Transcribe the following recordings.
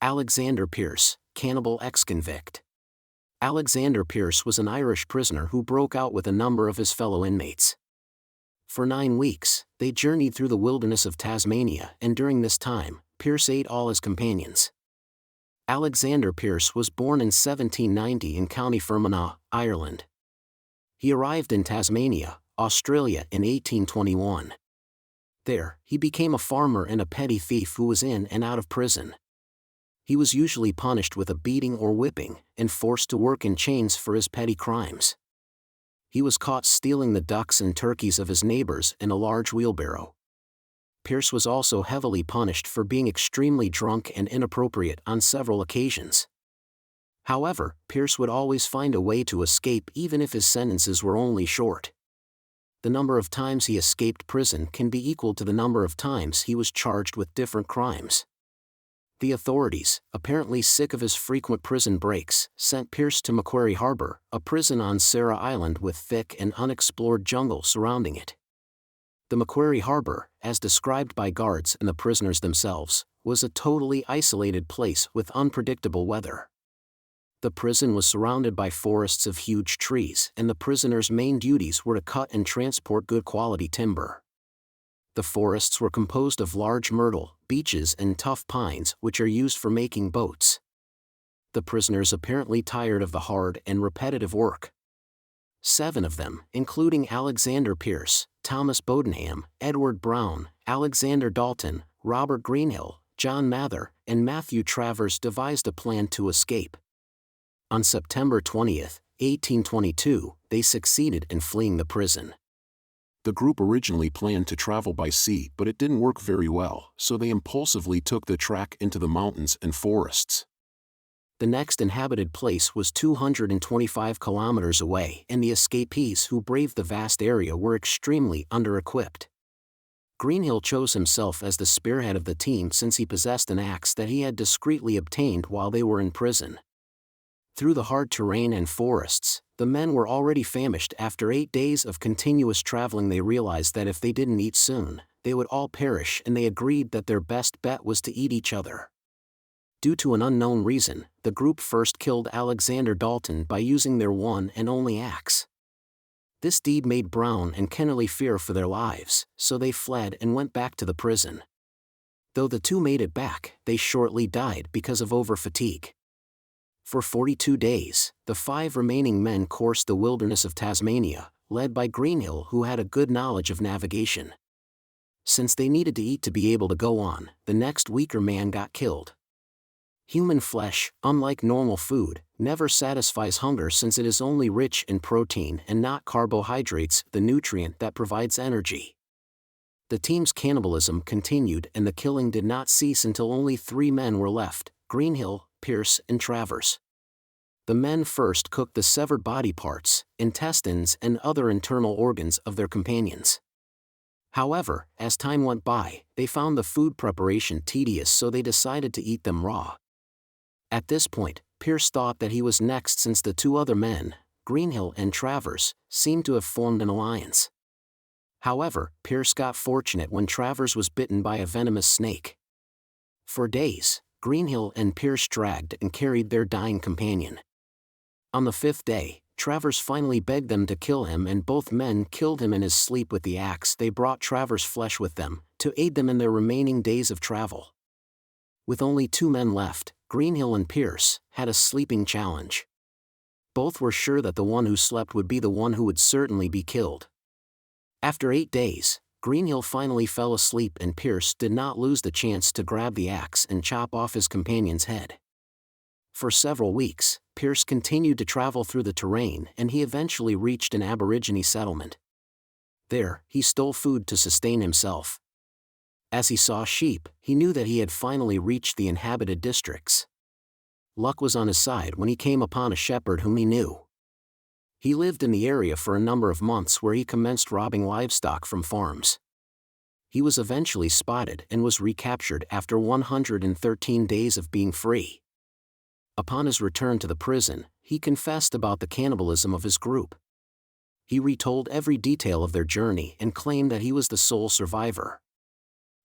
Alexander Pearce, Cannibal Ex-convict. Alexander Pearce was an Irish prisoner who broke out with a number of his fellow inmates. For 9 weeks, they journeyed through the wilderness of Tasmania, and during this time, Pearce ate all his companions. Alexander Pearce was born in 1790 in County Fermanagh, Ireland. He arrived in Tasmania, Australia in 1821. There, he became a farmer and a petty thief who was in and out of prison. He was usually punished with a beating or whipping, and forced to work in chains for his petty crimes. He was caught stealing the ducks and turkeys of his neighbors in a large wheelbarrow. Pearce was also heavily punished for being extremely drunk and inappropriate on several occasions. However, Pearce would always find a way to escape even if his sentences were only short. The number of times he escaped prison can be equal to the number of times he was charged with different crimes. The authorities, apparently sick of his frequent prison breaks, sent Pearce to Macquarie Harbour, a prison on Sarah Island with thick and unexplored jungle surrounding it. The Macquarie Harbour, as described by guards and the prisoners themselves, was a totally isolated place with unpredictable weather. The prison was surrounded by forests of huge trees, and the prisoners' main duties were to cut and transport good quality timber. The forests were composed of large myrtle, beeches and tough pines which are used for making boats. The prisoners apparently tired of the hard and repetitive work. 7 of them, including Alexander Pearce, Thomas Bodenham, Edward Brown, Alexander Dalton, Robert Greenhill, John Mather, and Matthew Travers devised a plan to escape. On September 20, 1822, they succeeded in fleeing the prison. The group originally planned to travel by sea, but it didn't work very well, so they impulsively took the track into the mountains and forests. The next inhabited place was 225 kilometers away, and the escapees who braved the vast area were extremely under-equipped. Greenhill chose himself as the spearhead of the team since he possessed an axe that he had discreetly obtained while they were in prison. Through the hard terrain and forests, the men were already famished. After 8 days of continuous traveling, they realized that if they didn't eat soon, they would all perish, and they agreed that their best bet was to eat each other. Due to an unknown reason, the group first killed Alexander Dalton by using their one and only axe. This deed made Brown and Kennerly fear for their lives, so they fled and went back to the prison. Though the 2 made it back, they shortly died because of over-fatigue. For 42 days, the 5 remaining men coursed the wilderness of Tasmania, led by Greenhill, who had a good knowledge of navigation. Since they needed to eat to be able to go on, the next weaker man got killed. Human flesh, unlike normal food, never satisfies hunger since it is only rich in protein and not carbohydrates, the nutrient that provides energy. The team's cannibalism continued, and the killing did not cease until only 3 men were left: Greenhill, Pearce, and Travers. The men first cooked the severed body parts, intestines, and other internal organs of their companions. However, as time went by, they found the food preparation tedious, so they decided to eat them raw. At this point, Pearce thought that he was next since the 2 other men, Greenhill and Travers, seemed to have formed an alliance. However, Pearce got fortunate when Travers was bitten by a venomous snake. For days, Greenhill and Pearce dragged and carried their dying companion. On the 5th day, Travers finally begged them to kill him, and both men killed him in his sleep with the axe. They brought Travers' flesh with them, to aid them in their remaining days of travel. With only 2 men left, Greenhill and Pearce had a sleeping challenge. Both were sure that the one who slept would be the one who would certainly be killed. After 8 days, Greenhill finally fell asleep, and Pearce did not lose the chance to grab the axe and chop off his companion's head. For several weeks, Pearce continued to travel through the terrain, and he eventually reached an Aborigine settlement. There, he stole food to sustain himself. As he saw sheep, he knew that he had finally reached the inhabited districts. Luck was on his side when he came upon a shepherd whom he knew. He lived in the area for a number of months, where he commenced robbing livestock from farms. He was eventually spotted and was recaptured after 113 days of being free. Upon his return to the prison, he confessed about the cannibalism of his group. He retold every detail of their journey and claimed that he was the sole survivor.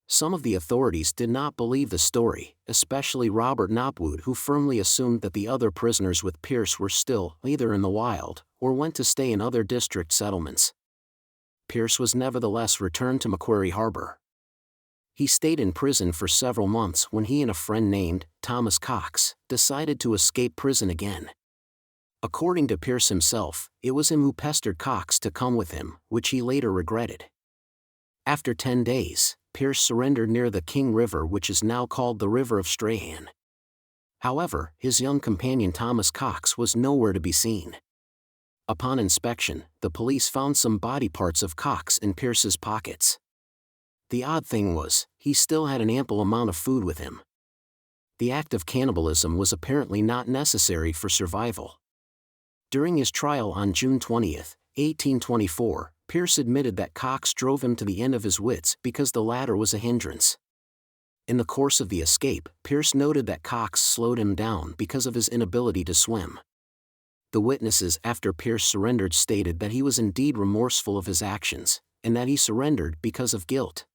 Some of the authorities did not believe the story, especially Robert Knopwood, who firmly assumed that the other prisoners with Pearce were still either in the wild or went to stay in other district settlements. Pearce was nevertheless returned to Macquarie Harbor. He stayed in prison for several months when he and a friend named Thomas Cox decided to escape prison again. According to Pearce himself, it was him who pestered Cox to come with him, which he later regretted. After 10 days, Pearce surrendered near the King River, which is now called the River of Strahan. However, his young companion Thomas Cox was nowhere to be seen. Upon inspection, the police found some body parts of Cox in Pearce's pockets. The odd thing was, he still had an ample amount of food with him. The act of cannibalism was apparently not necessary for survival. During his trial on June 20, 1824, Pearce admitted that Cox drove him to the end of his wits because the latter was a hindrance. In the course of the escape, Pearce noted that Cox slowed him down because of his inability to swim. The witnesses after Pearce surrendered stated that he was indeed remorseful of his actions, and that he surrendered because of guilt.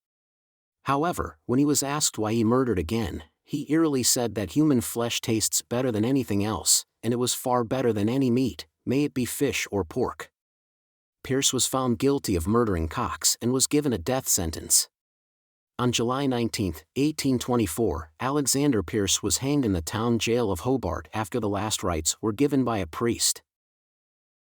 However, when he was asked why he murdered again, he eerily said that human flesh tastes better than anything else, and it was far better than any meat, may it be fish or pork. Pearce was found guilty of murdering Cox and was given a death sentence. On July 19, 1824, Alexander Pearce was hanged in the town jail of Hobart after the last rites were given by a priest.